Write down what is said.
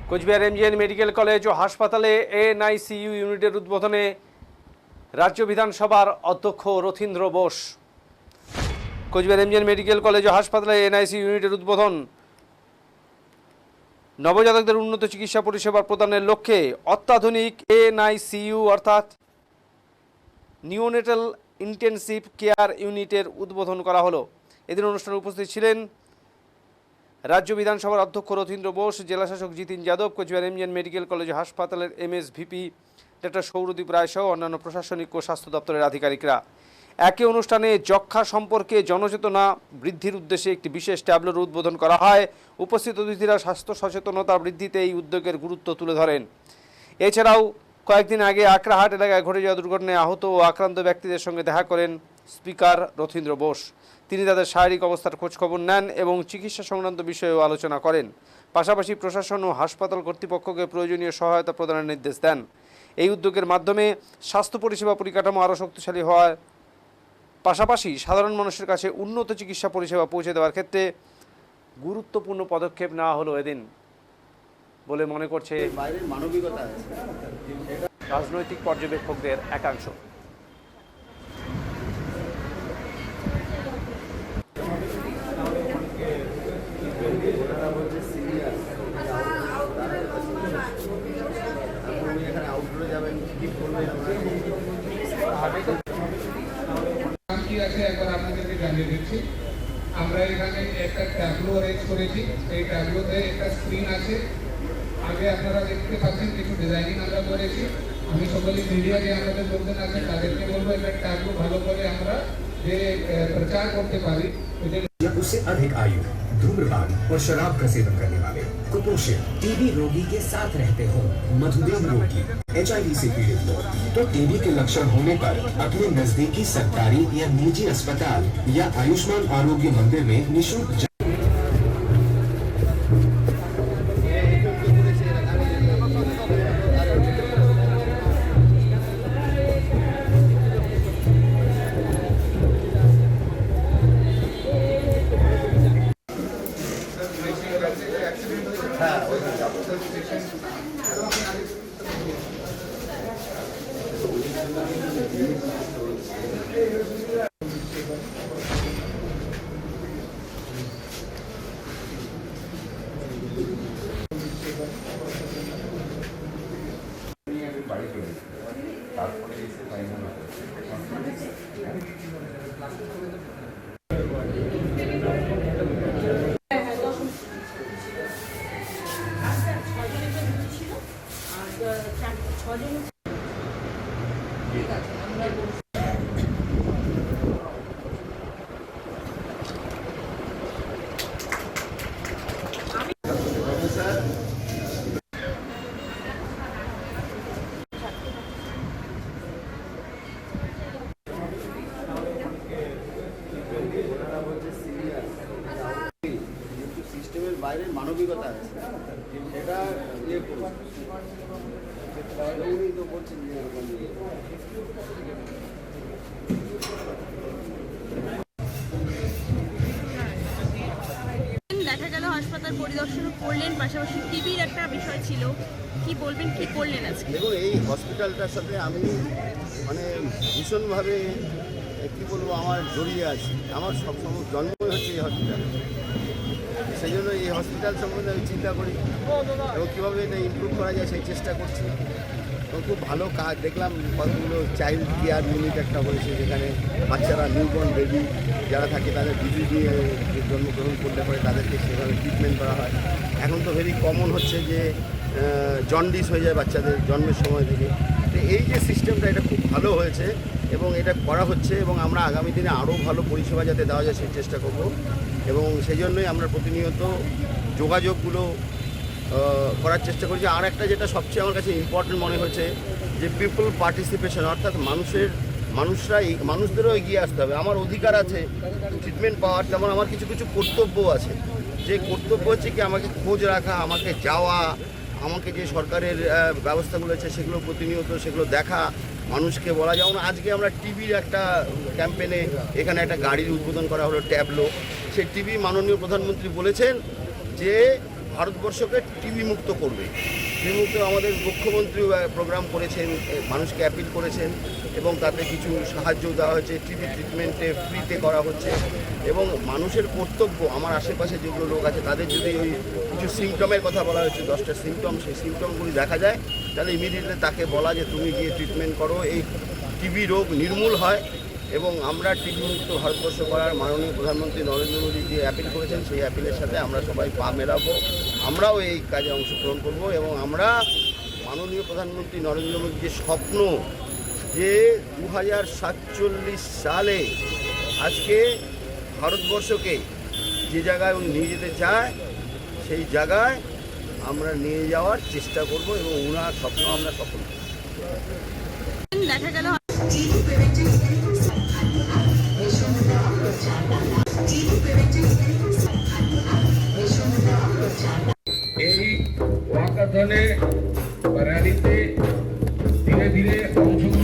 Cooch Behar MGN medical college ও হাসপাতালে ANICU ইউনিটের উদ্বোধনে রাজ্য বিধানসভার অধ্যক্ষ Rathindra Bose. Cooch Behar MGN medical college ও হাসপাতালে এএনআইসিইউ ইউনিটের উদ্বোধন। নবজাতকদের উন্নত চিকিৎসা পরিষেবা প্রদানের লক্ষ্যে অত্যাধুনিক এএনআইসিইউ অর্থাৎ নিওনেটাল ইন্টেনসিভ কেয়ার ইউনিটের উদ্বোধন করা হলো। এদিন অনুষ্ঠানে উপস্থিত ছিলেন রাজ্য বিধানসভার অধ্যক্ষ রথীন্দ্র বোস, জেলাশাসক Jitin Yadav, Cooch Behar MGN medical college ও হাসপাতালের এমএসভিপি ডক্টর সৌরদীপ রায় সহ অন্যান্য প্রশাসনিক ও স্বাস্থ্য দপ্তরের আধিকারিকরা। একই অনুষ্ঠানে যক্ষ্মা সম্পর্কে জনচেতনা বৃদ্ধির উদ্দেশ্যে একটি বিশেষ ট্যাবলোর উদ্বোধন করা হয়। উপস্থিত অতিথিরা স্বাস্থ্য সচেতনতা বৃদ্ধিতে এই উদ্যোগের গুরুত্ব তুলে ধরেন। এছাড়াও কয়েকদিন আগে আকরাহাট এলাকায় ঘটে যাওয়া দুর্ঘটনায় আহত ও আক্রান্ত ব্যক্তিদের সঙ্গে দেখা করেন স্পিকার রথীন্দ্র বোস। তিনি তাদের শারীরিক অবস্থার খোঁজখবর নেন এবং চিকিৎসা সংক্রান্ত বিষয়েও আলোচনা করেন। পাশাপাশি প্রশাসন ও হাসপাতাল কর্তৃপক্ষকে প্রয়োজনীয় সহায়তা প্রদানের নির্দেশ দেন। এই উদ্যোগের মাধ্যমে স্বাস্থ্য পরিষেবা পরিকাঠামো আরও শক্তিশালী হওয়ার পাশাপাশি সাধারণ মানুষের কাছে উন্নত চিকিৎসা পরিষেবা পৌঁছে দেওয়ার ক্ষেত্রে গুরুত্বপূর্ণ পদক্ষেপ নেওয়া হলো এদিন বলে মনে করছে রাজনৈতিক পর্যবেক্ষকদের একাংশ। একবার আপনাদেরকে জানিয়ে দিচ্ছি, আমরা এখানে একটা ট্যাবলো অ্যারেঞ্জ করেছি। এই ট্যাবলোতে একটা স্ক্রিন আছে, আগে আপনারা দেখতে পাচ্ছেন কিছু ডিজাইনিং আমরা করেছি। আমি সকলে মিডিয়া যে আমাদের লোকজন আছে তাদেরকে বলবো একটা ট্যাবলো ভালো করে আমরা যে প্রচার করতে পারি। उससे अधिक आयु, धूम्रपान और शराब का सेवन करने वाले, कुपोषित, टीबी रोगी के साथ रहते हो, मधुमेह रोगी, HIV से पीड़ित हो, तो टीबी के लक्षण होने पर अपने नजदीकी सरकारी या निजी अस्पताल या आयुष्मान आरोग्य मंदिर में निःशुल्क বাইরে মানবিকতা আছে, এটা ইয়ে করুন তো বলছেন যে দেখা গেল হাসপাতাল পরিদর্শন করলেন, পাশাপাশি টিবির একটা বিষয় ছিল, কি বলবেন, কি করলেন আজকে? দেখুন, এই হসপিটালটার সাথে আমি মানে ভীষণভাবে কী বলবো, আমার জড়িয়ে আছি। আমার সবসময় জন্মই হচ্ছে এই হসপিটাল, সেই জন্য এই হসপিটাল সম্বন্ধে আমি চিন্তা করি এবং কীভাবে এটা ইমপ্রুভ করা যায় সেই চেষ্টা করছি। এবং খুব ভালো কাজ দেখলাম, কতগুলো চাইল্ড কেয়ার ইউনিট একটা হয়েছে, যেখানে বাচ্চারা নিউবর্ন বেবি যারা থাকে তাদের বিবি দিয়ে জন্মগ্রহণ করতে পারে, তাদেরকে সেভাবে ট্রিটমেন্ট করা হয়। এখন তো ভেরি কমন হচ্ছে যে জন্ডিস হয়ে যায় বাচ্চাদের জন্মের সময় থেকে। তো এই যে সিস্টেমটা, এটা খুব ভালো হয়েছে এবং এটা করা হচ্ছে এবং আমরা আগামী দিনে আরও ভালো পরিষেবা যাতে দেওয়া যায় সেই চেষ্টা করব। এবং সেই জন্যই আমরা প্রতিনিয়ত যোগাযোগগুলো করার চেষ্টা করছি। আর একটা যেটা সবচেয়ে আমার কাছে ইম্পর্টেন্ট মনে হচ্ছে যে পিপল পার্টিসিপেশন, অর্থাৎ মানুষদেরও এগিয়ে আসতে হবে। আমার অধিকার আছে ট্রিটমেন্ট পাওয়ার, তেমন আমার কিছু কিছু কর্তব্য আছে। যে কর্তব্য হচ্ছে কি, আমাকে খোঁজ রাখা, আমাকে যাওয়া, আমাকে যে সরকারের ব্যবস্থাগুলো আছে সেগুলো প্রতিনিয়ত সেগুলো দেখা, মানুষকে বলা, যেমন আজকে আমরা টিভির একটা ক্যাম্পেনে এখানে একটা গাড়ির উদ্বোধন করা হলো, ট্যাবলো। সেই টিভি মাননীয় প্রধানমন্ত্রী বলেছেন যে ভারতবর্ষকে টিভি মুক্ত করবে। টিভি মুক্ত আমাদের মুখ্যমন্ত্রী প্রোগ্রাম করেছেন, মানুষকে অ্যাপিল করেছেন এবং তাতে কিছু সাহায্য দেওয়া হয়েছে, টিভি ট্রিটমেন্টে ফ্রিতে করা হচ্ছে। এবং মানুষের কর্তব্য, আমার আশেপাশে যেগুলো লোক আছে তাদের যদি ওই কিছু সিমটমের কথা বলা হয়েছে, 10টা সিমটম, সেই সিমটমগুলি দেখা যায় তাহলে ইমিডিয়েটলি তাকে বলা যে তুমি গিয়ে ট্রিটমেন্ট করো, এই টিবি রোগ নির্মূল হয়। এবং আমরা টিবি মুক্ত ভারতবর্ষ করার মাননীয় প্রধানমন্ত্রী নরেন্দ্র মোদী যে অ্যাপিল করেছেন সেই অ্যাপিলের সাথে আমরা সবাই পা মেলাবো, আমরাও এই কাজে অংশগ্রহণ করব। এবং আমরা মাননীয় প্রধানমন্ত্রী নরেন্দ্র মোদীর যে স্বপ্ন যে 2047 সালে আজকে ভারতবর্ষকে যে জায়গায় উনি নিয়ে যেতে চায় সেই জায়গায় আমরা নিয়ে যাওয়ার চেষ্টা করব এবং ওনার স্বপ্ন আমরা সফল করব। দেখা গেল এই ওয়াকাথনে বা র্যালিতে ধীরে ধীরে অংশগ্রহণ